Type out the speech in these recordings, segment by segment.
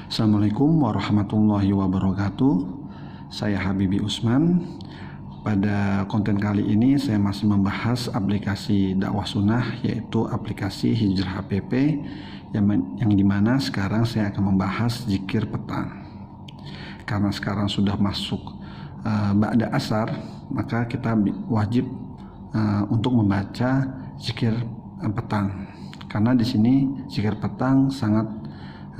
Assalamualaikum warahmatullahi wabarakatuh. Saya Habibi Usman. Pada konten kali ini saya masih membahas aplikasi dakwah sunnah, yaitu aplikasi Hijrah app yang dimana sekarang saya akan membahas zikir petang. Karena sekarang sudah masuk ba'da asar, maka kita wajib untuk membaca zikir petang. Karena di sini zikir petang sangat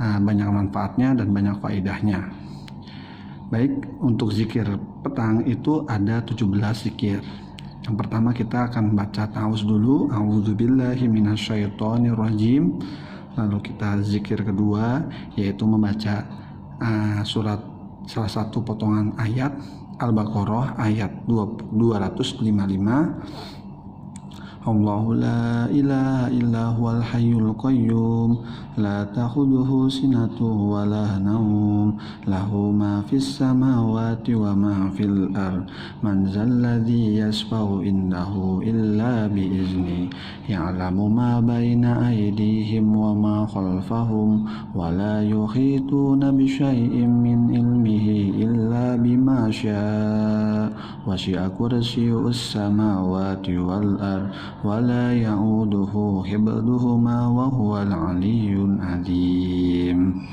banyak manfaatnya dan banyak faedahnya. Baik, untuk zikir petang itu ada 17 zikir. Yang pertama kita akan baca ta'awuz dulu, a'udzubillahi minasyaitonirrajim. Lalu kita zikir kedua yaitu membaca surat salah satu potongan ayat Al-Baqarah ayat 255. Allahu la ilaha illa huwal hayyul qayyum la ta'khudhuhu sinatun wa la nawm lahu ma fis samawati wa ma fil ard man zalladzi yashfa'u indahu illa bi izni ya'lamu ma baina aydihim wa ma khalfahum wa la yuhituna bi syai'in min ilmihi illa bima syaa wasi'a kursiyyus samawati wal ard wala ya'uduhu hibduhuma wa huwal aliyyul azim.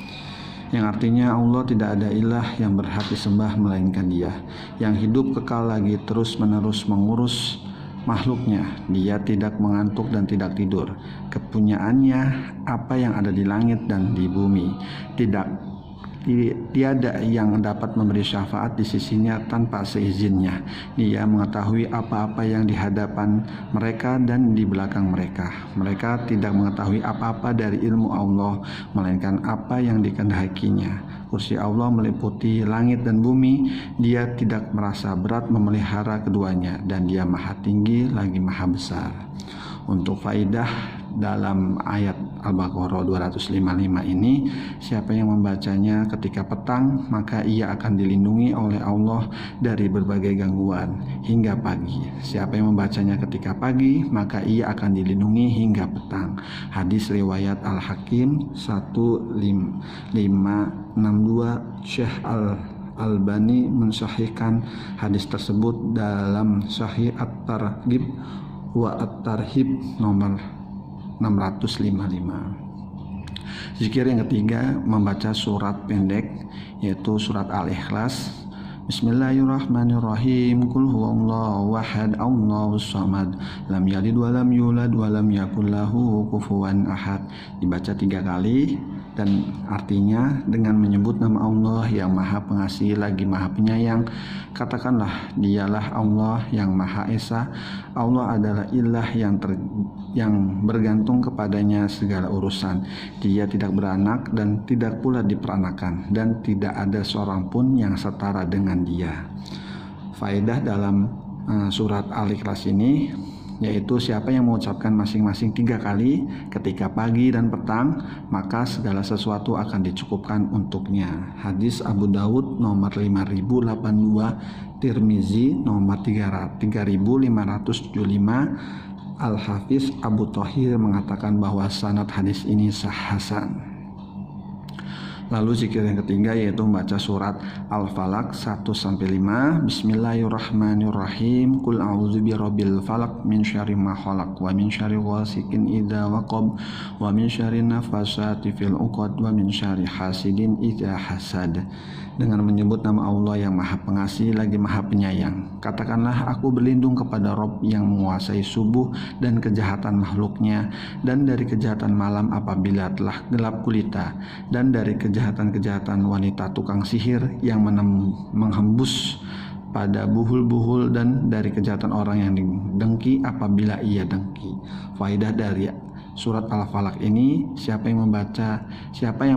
Yang artinya Allah tidak ada ilah yang berhak disembah melainkan Dia, yang hidup kekal lagi terus menerus mengurus makhluknya. Dia tidak mengantuk dan tidak tidur. Kepunyaannya apa yang ada di langit dan di bumi. Tiada yang dapat memberi syafaat di sisinya tanpa seizinnya. Dia mengetahui apa-apa yang di hadapan mereka dan di belakang mereka. Mereka tidak mengetahui apa-apa dari ilmu Allah, melainkan apa yang dikehendakinya. Kursi Allah meliputi langit dan bumi. Dia tidak merasa berat memelihara keduanya, dan Dia maha tinggi lagi maha besar. Untuk faidah dalam ayat Al-Baqarah 255 ini, siapa yang membacanya ketika petang maka ia akan dilindungi oleh Allah dari berbagai gangguan hingga pagi. Siapa yang membacanya ketika pagi maka ia akan dilindungi hingga petang. Hadis riwayat Al-Hakim 1562. Syekh Al-Albani mensahihkan hadis tersebut dalam Sahih At-Targhib wa At-Tarhib nomor 655. Zikir yang ketiga membaca surat pendek yaitu surat Al-Ikhlas. Bismillahirrahmanirrahim. Qul huwallahu ahad, Allahus samad, lam yalid wa lam yulad wa lam yakul lahu kufuwan ahad. Dibaca 3 kali dan artinya dengan menyebut nama Allah yang Maha Pengasih lagi Maha Penyayang. Katakanlah, Dialah Allah yang Maha Esa. Allah adalah ilah yang bergantung kepadanya segala urusan. Dia tidak beranak dan tidak pula diperanakan, dan tidak ada seorang pun yang setara dengan Dia. Faedah dalam surat Al-Ikhlas ini yaitu siapa yang mengucapkan masing-masing 3 kali ketika pagi dan petang, maka segala sesuatu akan dicukupkan untuknya. Hadis Abu Dawud nomor 5082, Tirmizi nomor 3575. Al-Hafiz Abu Thahir mengatakan bahwa sanad hadis ini sah hasan. Lalu zikir yang ketiga yaitu membaca surat Al-Falaq 1-5. Bismillahirrahmanirrahim. Qul a'udzu birabbil falaq min syarri ma khalaq wa min syarri ghasikin idza waqab wa min syarri nafasati fil 'uqad wa min syarri hasidin idza hasad. Dengan menyebut nama Allah yang Maha Pengasih lagi Maha Penyayang, katakanlah, aku berlindung kepada Rob yang menguasai subuh dan kejahatan makhluknya, dan dari kejahatan malam apabila telah gelap gulita, dan dari kejahatan-kejahatan wanita tukang sihir yang menghembus pada buhul-buhul, dan dari kejahatan orang yang dengki apabila ia dengki. Faidah dari surat Al-Falaq ini, siapa yang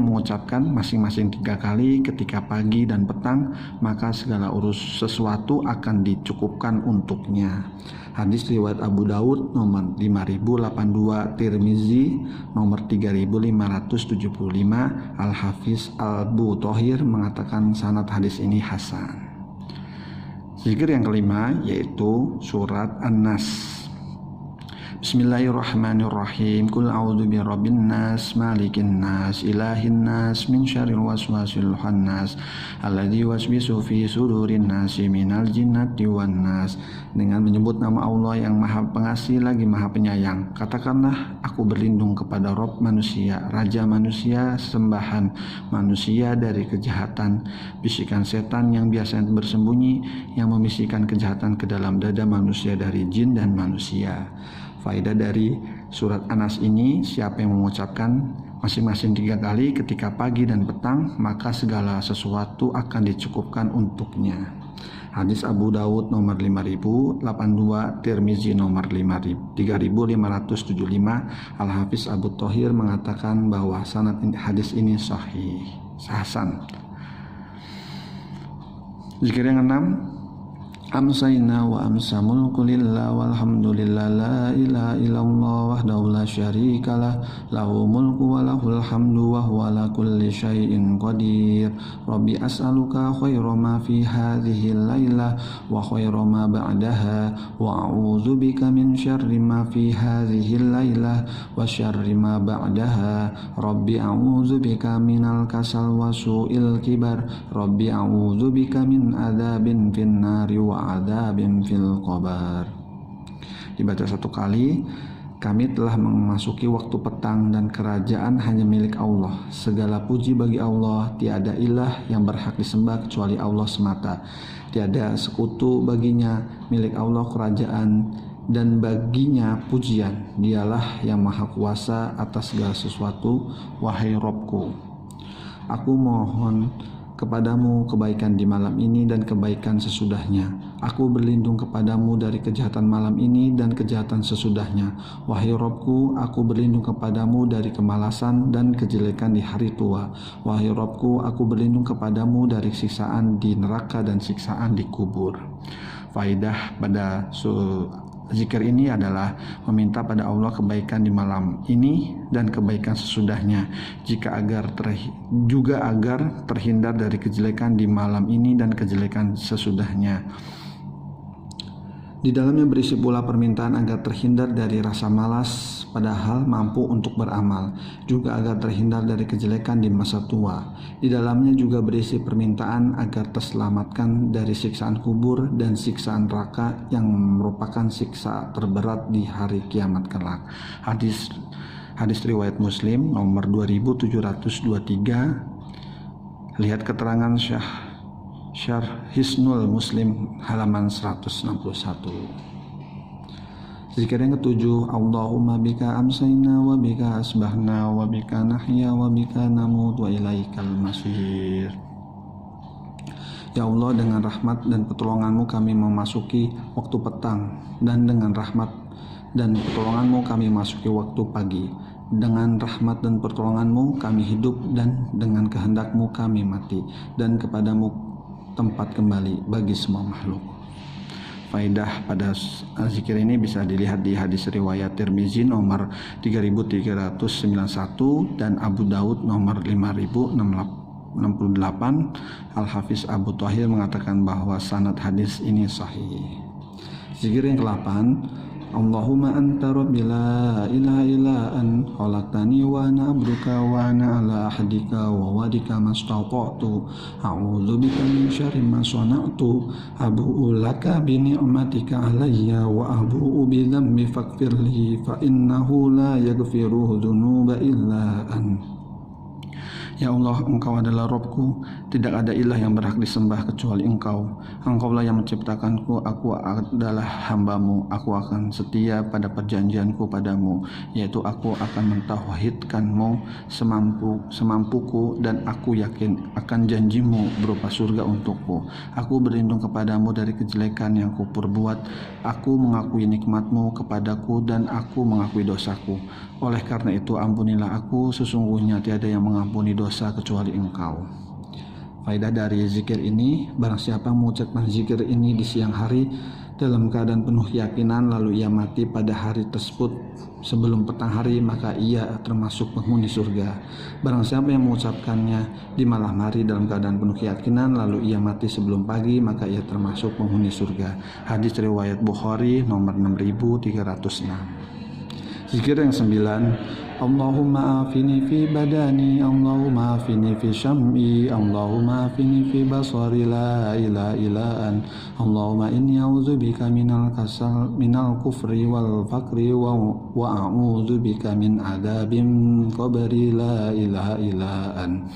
mengucapkan masing-masing 3 kali ketika pagi dan petang, maka segala sesuatu akan dicukupkan untuknya. Hadis riwayat Abu Dawud nomor 5082, Tirmizi nomor 3575. Al-Hafiz Abu Thahir mengatakan sanad hadis ini hasan. Zikir yang kelima yaitu surat An-Nas. Bismillahirrahmanirrahim. Qul a'udzu birabbin nas, malikin nas, ilahin nas, min syarril waswasil khannas, alladzi waswisu fi sudurin nasi minal jinnati wan nas. Dengan menyebut nama Allah yang Maha Pengasih lagi Maha Penyayang, katakanlah, aku berlindung kepada Rabb manusia, Raja manusia, sembahan manusia dari kejahatan bisikan setan yang biasanya bersembunyi, yang membisikkan kejahatan ke dalam dada manusia dari jin dan manusia. Faedah dari surat An-Nas ini, siapa yang mengucapkan masing-masing 3 kali ketika pagi dan petang, maka segala sesuatu akan dicukupkan untuknya. Hadis Abu Dawud nomor 5082, Tirmizi nomor 3575. Al-Hafiz Abu Thohir mengatakan bahwa sanad hadis ini sahih, hasan. Zikir yang 6, amsayna wa amsa mulku lillah walhamdulillah la ilaha illallah wahdahu la syarikalah lahu mulku wa lahul hamdu wa huwa ala kulli syai'in qadir. Rabbi as'aluka khaira ma fi hadhihi lailah wa khaira ma ba'daha wa a'udzu bika min syarri ma fi hadhihi lailah wa syarri ma ba'daha. Rabbi a'udzu bika minal kasal wa su'il kibar. Rabbi a'udzu bika min adzabin finnari wa adzabin fil qabar. Dibaca 1 kali. Kami telah memasuki waktu petang dan kerajaan hanya milik Allah. Segala puji bagi Allah, tiada ilah yang berhak disembah kecuali Allah semata. Tiada sekutu baginya, milik Allah kerajaan dan baginya pujian. Dialah yang maha kuasa atas segala sesuatu. Wahai Rabbku, aku mohon kepadamu kebaikan di malam ini dan kebaikan sesudahnya. Aku berlindung kepadamu dari kejahatan malam ini dan kejahatan sesudahnya. Wahai Rabbku, aku berlindung kepadamu dari kemalasan dan kejelekan di hari tua. Wahai Rabbku, aku berlindung kepadamu dari siksaan di neraka dan siksaan di kubur. Faidah pada zikir ini adalah meminta pada Allah kebaikan di malam ini dan kebaikan sesudahnya, juga agar terhindar dari kejelekan di malam ini dan kejelekan sesudahnya. Di dalamnya berisi pula permintaan agar terhindar dari rasa malas padahal mampu untuk beramal, juga agar terhindar dari kejelekan di masa tua. Di dalamnya juga berisi permintaan agar terselamatkan dari siksaan kubur dan siksaan neraka yang merupakan siksa terberat di hari kiamat kelak. Hadis riwayat Muslim nomor 2723. Lihat keterangan Syarh Hisnul Muslim halaman 161. Zikir yang ke-7, Allahumma bika amsayna wa bika asbahna wa bika nahya wa bika namut wa ilaikal masir. Ya Allah, dengan rahmat dan pertolonganmu kami memasuki waktu petang, dan dengan rahmat dan pertolonganmu kami memasuki waktu pagi. Dengan rahmat dan pertolonganmu kami hidup, dan dengan kehendakmu kami mati, dan kepadamu tempat kembali bagi semua makhluk. Faedah pada zikir ini bisa dilihat di hadis riwayat Tirmizi nomor 3391 dan Abu Daud nomor 5068. Al-Hafiz Abu Thohir mengatakan bahwa sanad hadis ini sahih. Zikir yang ke-8, Allahumma anta rabbi la ilaha illa an khalaqtani wa ana abduka wa ana ala ahdika wa wadika mastata'tu a'udzu bika min syarri ma sana'tu abu'u laka bi ni'matika alayya wa abu'u bi dhanbi faghfirli fa innahu la yaghfiru dzunuba illa anta. Ya Allah, Engkau adalah Rabbku, tidak ada ilah yang berhak disembah kecuali Engkau. Engkaulah yang menciptakanku, aku adalah hamba-Mu. Aku akan setia pada perjanjianku padamu, yaitu aku akan mentauhidkan-Mu semampuku, dan aku yakin akan janji-Mu berupa surga untukku. Aku berlindung kepadamu dari kejelekan yang kuperbuat. Aku mengakui nikmat-Mu kepadaku dan aku mengakui dosaku. Oleh karena itu ampunilah aku, sesungguhnya tiada yang mengampuni dosa kecuali Engkau. Faedah dari zikir ini, barang siapa mengucapkan zikir ini di siang hari dalam keadaan penuh keyakinan lalu ia mati pada hari tersebut sebelum petang hari, maka ia termasuk penghuni surga. Barang siapa yang mengucapkannya di malam hari dalam keadaan penuh keyakinan lalu ia mati sebelum pagi, maka ia termasuk penghuni surga. Hadis riwayat Bukhari nomor 6306. Zikir yang 9, Allahumma afini fi badani, Allahumma afini fi syam'i, Allahumma afini fi basari, la ilaha illa an, Allahumma inni a'udzubika minal kasal, minal kufri wal fakri wa a'udzubika min adzabin qabri, la ilaha illa an.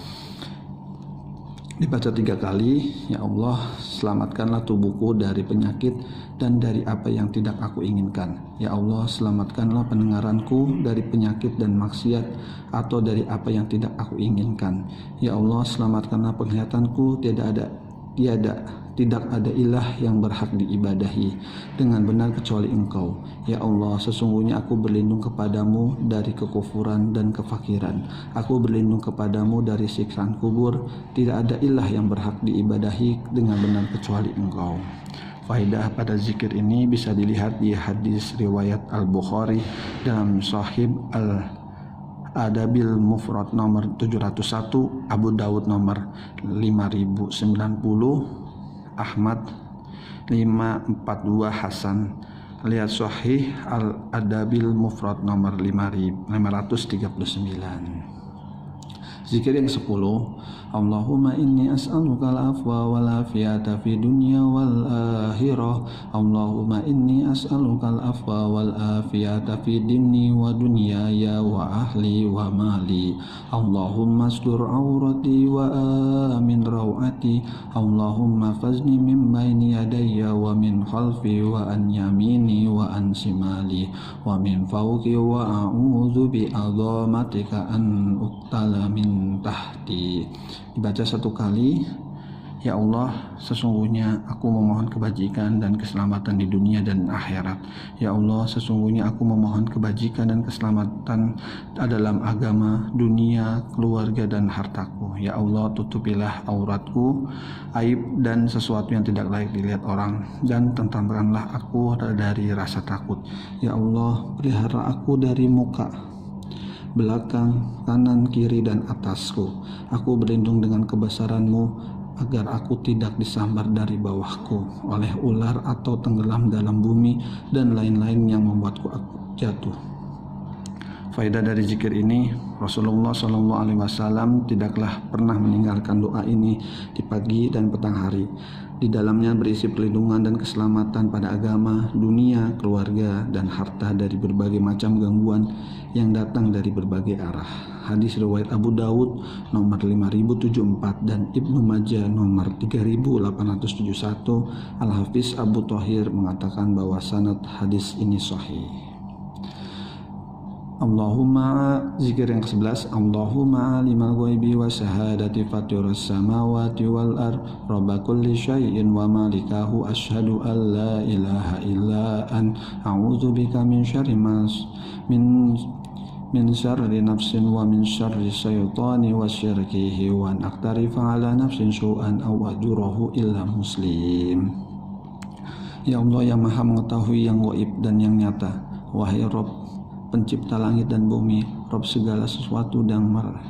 Dibaca 3 kali. Ya Allah, selamatkanlah tubuhku dari penyakit dan dari apa yang tidak aku inginkan. Ya Allah, selamatkanlah pendengaranku dari penyakit dan maksiat atau dari apa yang tidak aku inginkan. Ya Allah, selamatkanlah penglihatanku, tidak ada ilah yang berhak diibadahi dengan benar kecuali Engkau. Ya Allah, sesungguhnya aku berlindung kepadamu dari kekufuran dan kefakiran. Aku berlindung kepadamu dari siksaan kubur. Tidak ada ilah yang berhak diibadahi dengan benar kecuali Engkau. Faidah pada zikir ini bisa dilihat di hadis riwayat Al-Bukhari dalam Sahih Al-Adabil Mufrad nomor 701, Abu Dawud nomor 5090, Ahmad 542, Hasan. Lihat Sahih Al-Adabil Mufrad nomor 539. Zikir yang 10, Allahumma inni as'aluka al-afwa wal afiyata fi dunya wal akhirah. Allahumma inni as'aluka al-afwa wal afiyata fi dini wa dunyaya wa ahli wa mali. Allahumma astur aurati wa amin rawati. Allahumma fazni min baini yadayya wa min khalfi wa an yamini wa an simali wa min fawqi wa a'udzu bi azamatika an uqtala min tahti. Dibaca 1 kali. Ya Allah, sesungguhnya aku memohon kebajikan dan keselamatan di dunia dan akhirat. Ya Allah, sesungguhnya aku memohon kebajikan dan keselamatan dalam agama, dunia, keluarga, dan hartaku. Ya Allah, tutupilah auratku, aib dan sesuatu yang tidak layak dilihat orang, dan tenteramkanlah aku dari rasa takut. Ya Allah, pelihara aku dari muka, belakang, kanan, kiri, dan atasku. Aku berlindung dengan kebesaran-Mu agar aku tidak disambar dari bawahku oleh ular atau tenggelam dalam bumi dan lain-lain yang membuatku jatuh. Faedah dari zikir ini, Rasulullah SAW tidaklah pernah meninggalkan doa ini di pagi dan petang hari. Di dalamnya berisi perlindungan dan keselamatan pada agama, dunia, keluarga, dan harta dari berbagai macam gangguan yang datang dari berbagai arah. Hadis riwayat Abu Dawud nomor 5074 dan Ibnu Majah nomor 3871. Al-Hafiz Abu Thahir mengatakan bahwa sanad hadis ini sahih. Allahumma, zikir yang ke-11, Allahumma alimal ghaibi wa syahadati fatiras samawati wal ard rabba kulli syai'in wa malikahu asyhadu an la ilaha illa an a'udzubika min syarri min syarri nafsin wa min syarri syaitani wa syirkihi wa an aqtarifa ala nafsin su'an aw ajurahu illa muslim. Ya Allah yang maha mengetahui yang gaib dan yang nyata, wahai Rabb pencipta langit dan bumi, Rabb segala sesuatu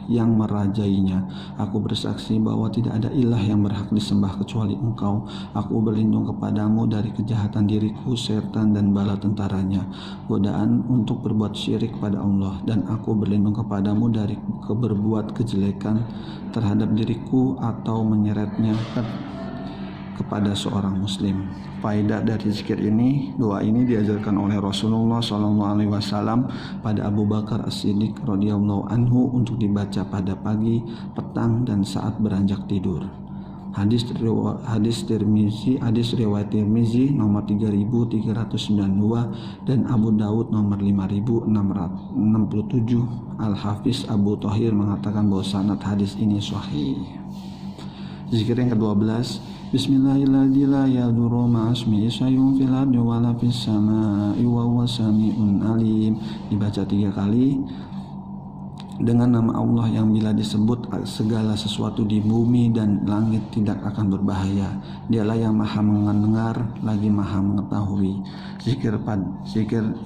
yang merajainya, aku bersaksi bahwa tidak ada ilah yang berhak disembah kecuali Engkau. Aku berlindung kepadamu dari kejahatan diriku, setan dan bala tentaranya, godaan untuk berbuat syirik pada Allah, dan aku berlindung kepadamu dari berbuat kejelekan terhadap diriku atau menyeretnya kepada seorang muslim. Faedah dari zikir ini, doa ini diajarkan oleh Rasulullah SAW pada Abu Bakar As-Siddiq radhiyallahu anhu untuk dibaca pada pagi, petang, dan saat beranjak tidur. Hadis riwayat Tirmizi nomor 3392 dan Abu Dawud nomor 5667. Al-Hafiz Abu Thahir mengatakan bahwa sanad hadis ini sahih. Zikir yang ke-12, Bismillahirrahmanirrahim, la yadurru ma'asmihi syai'un fil ardi wa la fis samaa'i wa huwas sami'un alim. Dibaca 3 kali. Dengan nama Allah yang bila disebut segala sesuatu di bumi dan langit tidak akan berbahaya. Dialah yang maha mendengar lagi maha mengetahui. Zikir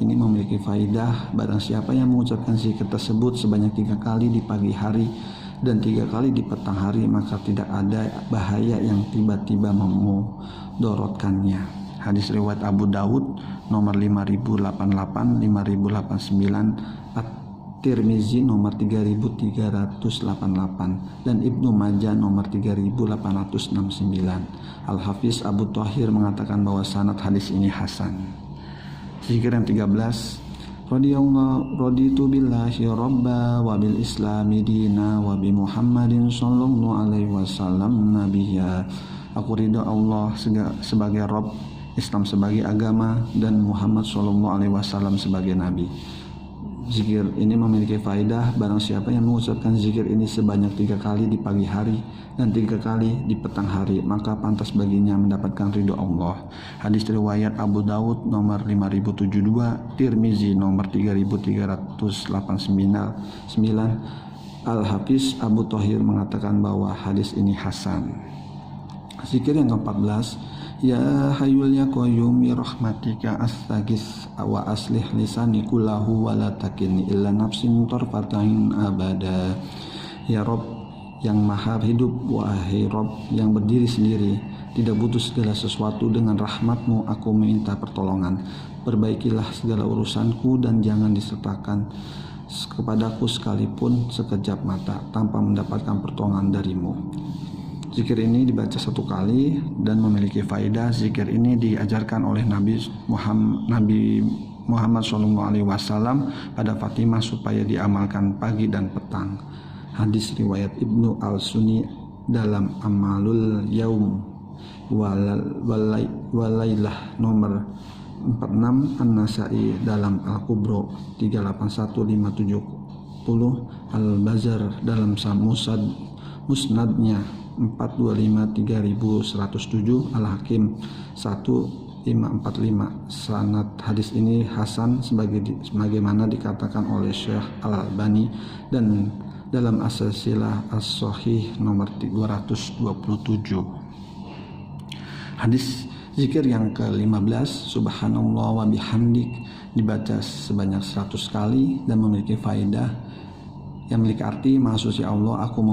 ini memiliki faidah. Barang siapa yang mengucapkan zikir tersebut sebanyak 3 kali di pagi hari dan 3 kali di petang hari, maka tidak ada bahaya yang tiba-tiba memudorotkannya. Hadis riwayat Abu Dawud nomor 5088, 5089, At-Tirmizi nomor 3388, dan Ibnu Majah nomor 3869. Al-Hafiz Abu Thahir mengatakan bahwa sanad hadis ini hasan. Zikir yang 13, raditu billahi rabba wa bil islami dina wa bi Muhammadin sallallahu alaihi wasallam nabiyya. Aku ridha Allah sebagai Rabb, Islam sebagai agama, dan Muhammad sallallahu alaihi wasallam sebagai nabi. Zikir ini memiliki faidah. Barang siapa yang mengucapkan zikir ini sebanyak 3 kali di pagi hari dan 3 kali di petang hari, maka pantas baginya mendapatkan ridho Allah. Hadis riwayat Abu Daud nomor 5072, Tirmizi nomor 3389. Al-Hafiz Abu Thahir mengatakan bahwa hadis ini hasan. Zikir yang ke-14, ya hayyul ya qayyum bi rahmatika astaghits wa aslih lisani kullahu wa la takilni illa nafsin tarfatain abada. Ya Rabb yang maha hidup, wahai Rabb yang berdiri sendiri, tidak butuh segala sesuatu, dengan rahmatmu aku meminta pertolongan. Perbaikilah segala urusanku dan jangan disertakan kepadaku sekalipun sekejap mata tanpa mendapatkan pertolongan darimu. Zikir ini dibaca 1 kali dan memiliki faidah. Zikir ini diajarkan oleh Nabi Muhammad SAW pada Fatimah supaya diamalkan pagi dan petang. Hadis riwayat Ibnu Al-Sunni dalam Amalul Yaum Walailah nomor 46, An-Nasai dalam Al-Kubro 381570, Al-Bazar dalam Musnadnya 4253107, Al-Hakim 1545. Sanad hadis ini hasan sebagaimana dikatakan oleh Syekh Al-Albani dan dalam As-Silsilah As-Shahih nomor 227. Hadis zikir yang ke-15, subhanallah wa bihamdik, dibaca sebanyak 100 kali dan memiliki faidah yang memiliki arti Maha Suci Allah, aku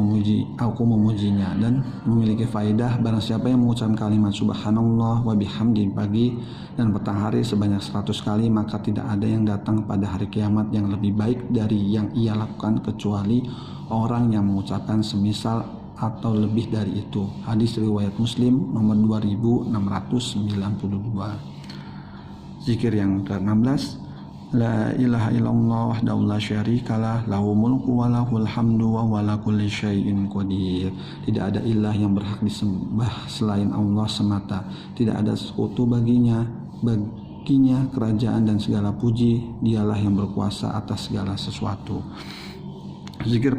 memujinya, dan memiliki faidah. Barang siapa yang mengucapkan kalimat subhanallah wa bihamdi pagi dan petang hari sebanyak 100 kali, maka tidak ada yang datang pada hari kiamat yang lebih baik dari yang ia lakukan kecuali orang yang mengucapkan semisal atau lebih dari itu. Hadis riwayat Muslim nomor 2692. Zikir yang ke-16, la ilaha illallah wahdahu la syarikalah, lahu mulku wa lahul hamdu wa huwa ala kulli syai'in qadir. Tidak ada ilah yang berhak disembah selain Allah semata. Tidak ada sekutu baginya kerajaan dan segala puji. Dialah yang berkuasa atas segala sesuatu. Zikir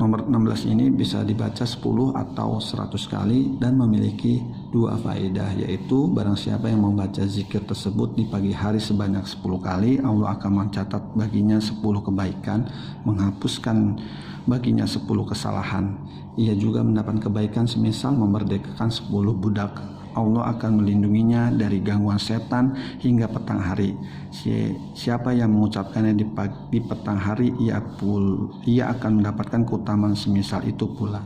nomor 16 ini bisa dibaca 10 atau 100 kali dan memiliki 2 faedah, yaitu barang siapa yang membaca zikir tersebut di pagi hari sebanyak 10 kali, Allah akan mencatat baginya 10 kebaikan, menghapuskan baginya 10 kesalahan. Ia juga mendapat kebaikan semisal memerdekakan 10 budak. Allah akan melindunginya dari gangguan setan hingga petang hari. Siapa yang mengucapkannya di petang hari, ia akan mendapatkan keutamaan semisal itu pula.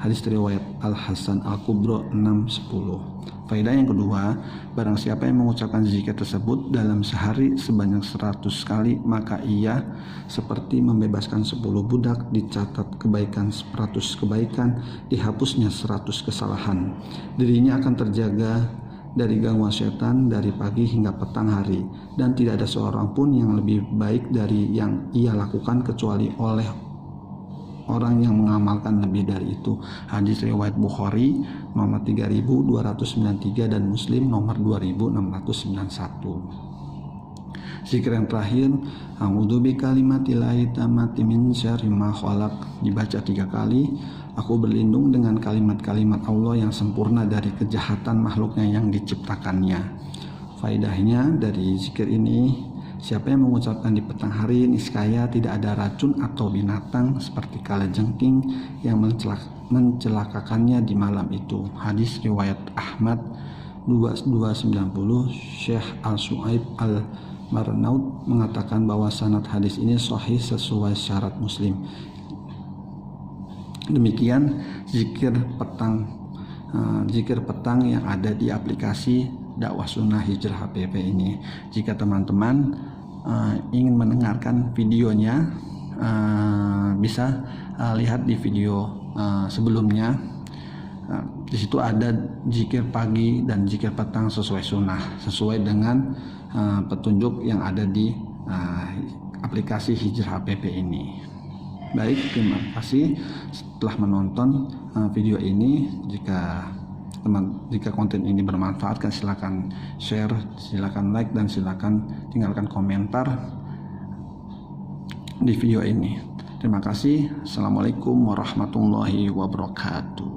Hadis riwayat Al-Hasan Al-Kubro 610. Faedah yang kedua, barang siapa yang mengucapkan zikir tersebut dalam sehari sebanyak 100 kali, maka ia seperti membebaskan 10 budak, dicatat kebaikan 100 kebaikan, dihapusnya 100 kesalahan. Dirinya akan terjaga dari gangguan setan dari pagi hingga petang hari, dan tidak ada seorang pun yang lebih baik dari yang ia lakukan kecuali oleh orang yang mengamalkan lebih dari itu. Hadis riwayat Bukhari nomor 3293 dan Muslim nomor 2691. Zikir yang terakhir, a'udzu bikalimatillahi tammati min syarri ma khalaq, dibaca 3 kali. Aku berlindung dengan kalimat-kalimat Allah yang sempurna dari kejahatan makhluknya yang diciptakannya. Faedahnya dari zikir ini, siapa yang mengucapkan di petang hari, niscaya tidak ada racun atau binatang seperti kalajengking yang mencelakakannya di malam itu. Hadis riwayat Ahmad 2290. Syekh Al-Su'aib Al-Marnaud mengatakan bahwa sanad hadis ini sahih sesuai syarat Muslim. Demikian zikir petang yang ada di aplikasi dakwah sunnah hijrah HPP ini. Jika teman-teman ingin mendengarkan videonya, bisa lihat di video sebelumnya. Di situ ada zikir pagi dan zikir petang sesuai sunnah, sesuai dengan petunjuk yang ada di aplikasi Hijrah HPP ini. Baik, terima kasih setelah menonton video ini. Jika konten ini bermanfaat, silakan share, silakan like, dan silakan tinggalkan komentar di video ini. Terima kasih. Assalamualaikum warahmatullahi wabarakatuh.